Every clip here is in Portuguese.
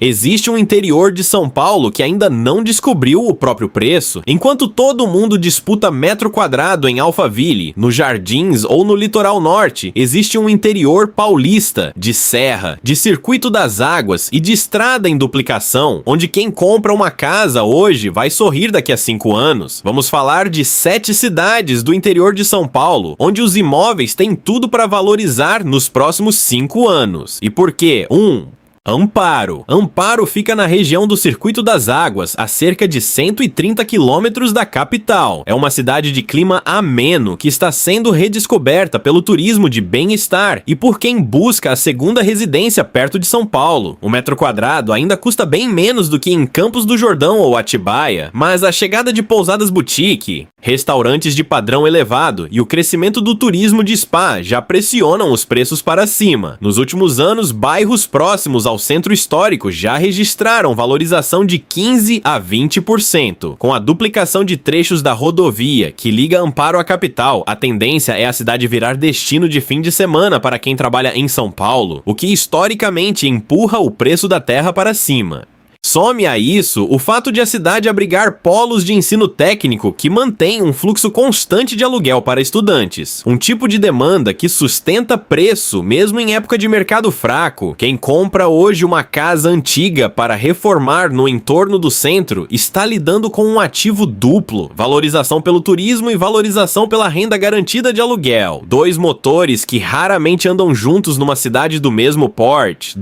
Existe um interior de São Paulo que ainda não descobriu o próprio preço. Enquanto todo mundo disputa metro quadrado em Alphaville, nos Jardins ou no litoral norte, existe um interior paulista, de serra, de circuito das águas e de estrada em duplicação, onde quem compra uma casa hoje vai sorrir daqui a 5 anos. Vamos falar de 7 cidades do interior de São Paulo, onde os imóveis têm tudo para valorizar nos próximos 5 anos. E por quê? Amparo. Amparo fica na região do Circuito das Águas, a cerca de 130 quilômetros da capital. É uma cidade de clima ameno que está sendo redescoberta pelo turismo de bem-estar e por quem busca a segunda residência perto de São Paulo. O metro quadrado ainda custa bem menos do que em Campos do Jordão ou Atibaia, mas a chegada de pousadas boutique, restaurantes de padrão elevado e o crescimento do turismo de spa já pressionam os preços para cima. Nos últimos anos, bairros próximos ao centro histórico já registraram valorização de 15% a 20%. Com a duplicação de trechos da rodovia que liga Amparo à capital, a tendência é a cidade virar destino de fim de semana para quem trabalha em São Paulo, o que historicamente empurra o preço da terra para cima. Some a isso o fato de a cidade abrigar polos de ensino técnico que mantém um fluxo constante de aluguel para estudantes. Um tipo de demanda que sustenta preço mesmo em época de mercado fraco. Quem compra hoje uma casa antiga para reformar no entorno do centro está lidando com um ativo duplo: valorização pelo turismo e valorização pela renda garantida de aluguel. 2 motores que raramente andam juntos numa cidade do mesmo porte.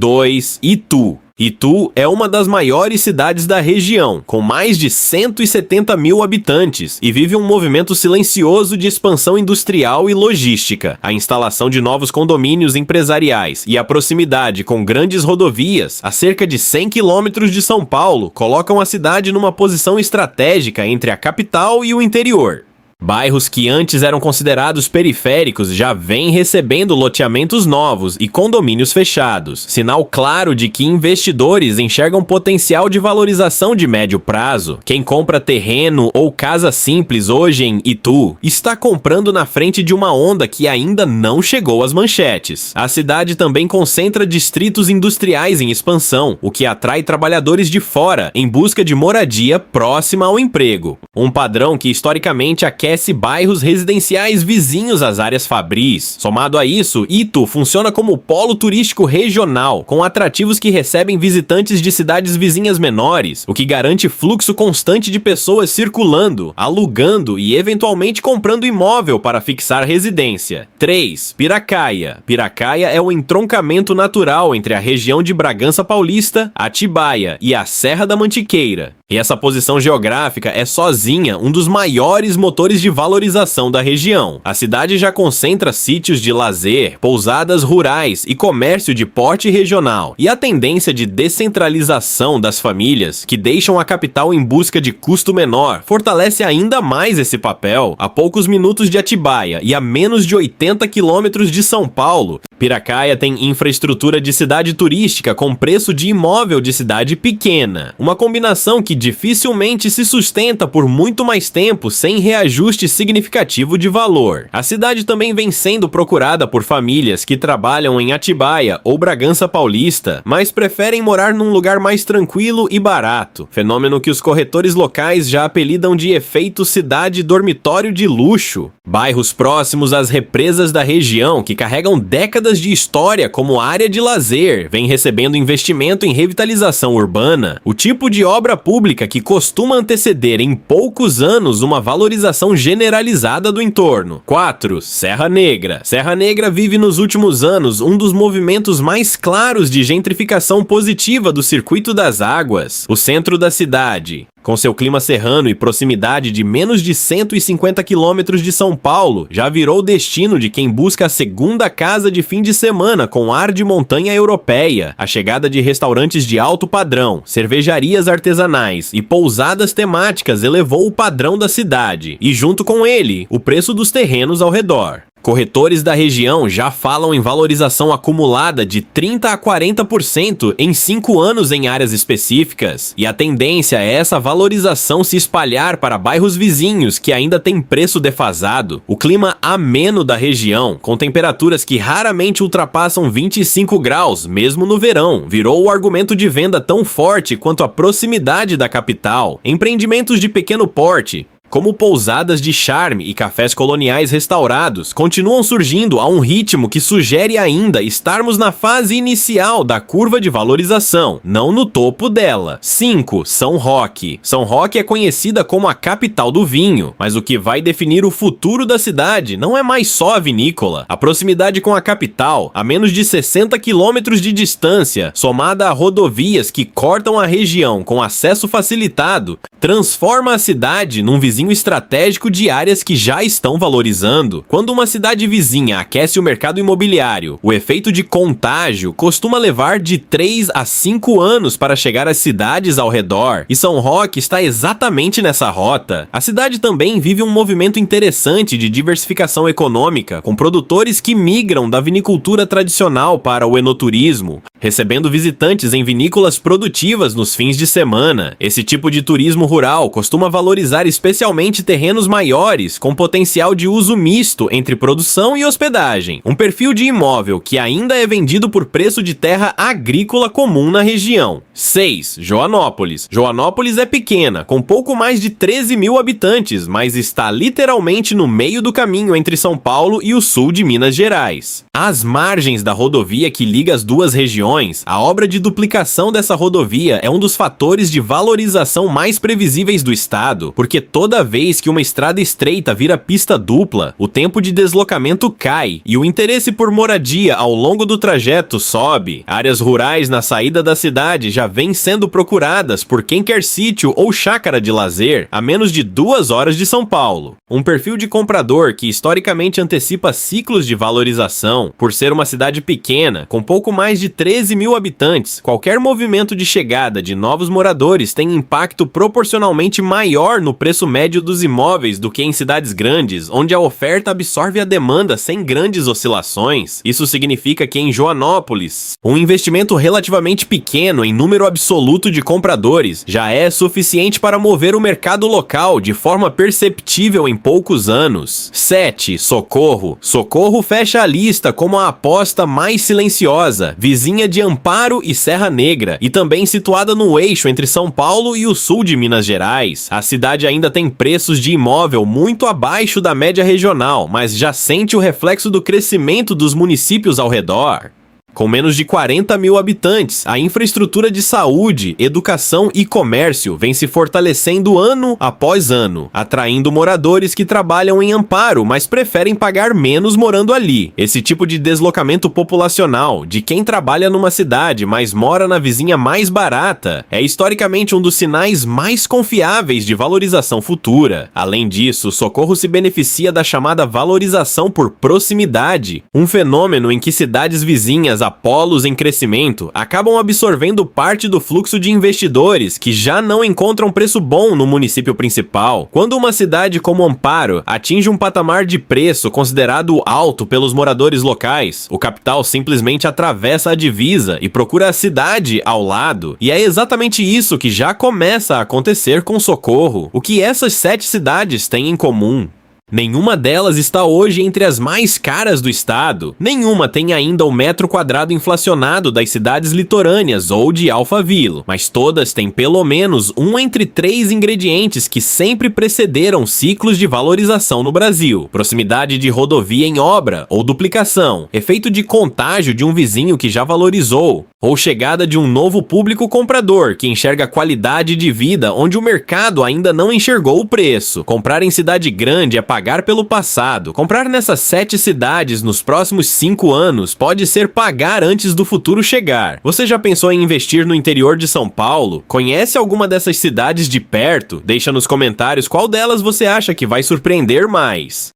Itu. Itu é uma das maiores cidades da região, com mais de 170 mil habitantes, e vive um movimento silencioso de expansão industrial e logística. A instalação de novos condomínios empresariais e a proximidade com grandes rodovias, a cerca de 100 quilômetros de São Paulo, colocam a cidade numa posição estratégica entre a capital e o interior. Bairros que antes eram considerados periféricos já vêm recebendo loteamentos novos e condomínios fechados, sinal claro de que investidores enxergam potencial de valorização de médio prazo. Quem compra terreno ou casa simples hoje em Itu está comprando na frente de uma onda que ainda não chegou às manchetes. A cidade também concentra distritos industriais em expansão, o que atrai trabalhadores de fora em busca de moradia próxima ao emprego. Um padrão que historicamente aquece bairros residenciais vizinhos às áreas fabris. Somado a isso, Itu funciona como polo turístico regional, com atrativos que recebem visitantes de cidades vizinhas menores, o que garante fluxo constante de pessoas circulando, alugando e eventualmente comprando imóvel para fixar residência. 3. Piracaia. Piracaia é o entroncamento natural entre a região de Bragança Paulista, Atibaia e a Serra da Mantiqueira. E essa posição geográfica é sozinha um dos maiores motores de valorização da região. A cidade já concentra sítios de lazer, pousadas rurais e comércio de porte regional. E a tendência de descentralização das famílias, que deixam a capital em busca de custo menor, fortalece ainda mais esse papel. A poucos minutos de Atibaia e a menos de 80 quilômetros de São Paulo, Piracaia tem infraestrutura de cidade turística com preço de imóvel de cidade pequena. Uma combinação que dificilmente se sustenta por muito mais tempo sem reajuste significativo de valor. A cidade também vem sendo procurada por famílias que trabalham em Atibaia ou Bragança Paulista, mas preferem morar num lugar mais tranquilo e barato, fenômeno que os corretores locais já apelidam de efeito cidade dormitório de luxo. Bairros próximos às represas da região, que carregam décadas de história como área de lazer, vêm recebendo investimento em revitalização urbana, o tipo de obra pública que costuma anteceder em poucos anos uma valorização generalizada do entorno. 4. Serra Negra. Serra Negra vive nos últimos anos um dos movimentos mais claros de gentrificação positiva do Circuito das Águas. O centro da cidade, com seu clima serrano e proximidade de menos de 150 quilômetros de São Paulo, já virou destino de quem busca a segunda casa de fim de semana com ar de montanha europeia. A chegada de restaurantes de alto padrão, cervejarias artesanais e pousadas temáticas elevou o padrão da cidade, e junto com ele, o preço dos terrenos ao redor. Corretores da região já falam em valorização acumulada de 30 a 40% em 5 anos em áreas específicas, e a tendência é essa valorização se espalhar para bairros vizinhos que ainda têm preço defasado. O clima ameno da região, com temperaturas que raramente ultrapassam 25 graus, mesmo no verão, virou o argumento de venda tão forte quanto a proximidade da capital. Empreendimentos de pequeno porte, como pousadas de charme e cafés coloniais restaurados, continuam surgindo a um ritmo que sugere ainda estarmos na fase inicial da curva de valorização, não no topo dela. 5. São Roque. São Roque é conhecida como a capital do vinho, mas o que vai definir o futuro da cidade não é mais só a vinícola. A proximidade com a capital, a menos de 60 quilômetros de distância, somada a rodovias que cortam a região com acesso facilitado, transforma a cidade num vizinho estratégico de áreas que já estão valorizando. Quando uma cidade vizinha aquece o mercado imobiliário, o efeito de contágio costuma levar de 3 a 5 anos para chegar às cidades ao redor, e São Roque está exatamente nessa rota. A cidade também vive um movimento interessante de diversificação econômica, com produtores que migram da vinicultura tradicional para o enoturismo, recebendo visitantes em vinícolas produtivas nos fins de semana. Esse tipo de turismo rural costuma valorizar especialmente terrenos maiores com potencial de uso misto entre produção e hospedagem. Um perfil de imóvel que ainda é vendido por preço de terra agrícola comum na região. 6. Joanópolis. Joanópolis é pequena, com pouco mais de 13 mil habitantes, mas está literalmente no meio do caminho entre São Paulo e o sul de Minas Gerais. Às margens da rodovia que liga as duas regiões, a obra de duplicação dessa rodovia é um dos fatores de valorização mais previsíveis do estado, porque toda vez que uma estrada estreita vira pista dupla, o tempo de deslocamento cai e o interesse por moradia ao longo do trajeto sobe. Áreas rurais na saída da cidade já vêm sendo procuradas por quem quer sítio ou chácara de lazer a menos de 2 horas de São Paulo. Um perfil de comprador que historicamente antecipa ciclos de valorização. Por ser uma cidade pequena, com pouco mais de 13 mil habitantes, qualquer movimento de chegada de novos moradores tem impacto proporcionalmente maior no preço médio dos imóveis do que em cidades grandes, onde a oferta absorve a demanda sem grandes oscilações. Isso significa que em Joanópolis, um investimento relativamente pequeno em número absoluto de compradores já é suficiente para mover o mercado local de forma perceptível em poucos anos. 7. Socorro. Socorro fecha a lista como a aposta mais silenciosa, vizinha de Amparo e Serra Negra, e também situada no eixo entre São Paulo e o sul de Minas Gerais. A cidade ainda tem preços de imóvel muito abaixo da média regional, mas já sente o reflexo do crescimento dos municípios ao redor. Com menos de 40 mil habitantes, a infraestrutura de saúde, educação e comércio vem se fortalecendo ano após ano, atraindo moradores que trabalham em Amparo, mas preferem pagar menos morando ali. Esse tipo de deslocamento populacional, de quem trabalha numa cidade, mas mora na vizinha mais barata, é historicamente um dos sinais mais confiáveis de valorização futura. Além disso, Socorro se beneficia da chamada valorização por proximidade, um fenômeno em que cidades vizinhas a polos em crescimento acabam absorvendo parte do fluxo de investidores que já não encontram preço bom no município principal. Quando uma cidade como Amparo atinge um patamar de preço considerado alto pelos moradores locais, o capital simplesmente atravessa a divisa e procura a cidade ao lado. E é exatamente isso que já começa a acontecer com Socorro. O que essas 7 cidades têm em comum? Nenhuma delas está hoje entre as mais caras do estado. Nenhuma tem ainda o metro quadrado inflacionado das cidades litorâneas ou de Alphaville, mas todas têm pelo menos um entre 3 ingredientes que sempre precederam ciclos de valorização no Brasil: proximidade de rodovia em obra ou duplicação, efeito de contágio de um vizinho que já valorizou, ou chegada de um novo público comprador que enxerga qualidade de vida onde o mercado ainda não enxergou o preço. Comprar em cidade grande é pagar pelo passado. Comprar nessas 7 cidades nos próximos 5 anos pode ser pagar antes do futuro chegar. Você já pensou em investir no interior de São Paulo? Conhece alguma dessas cidades de perto? Deixa nos comentários qual delas você acha que vai surpreender mais.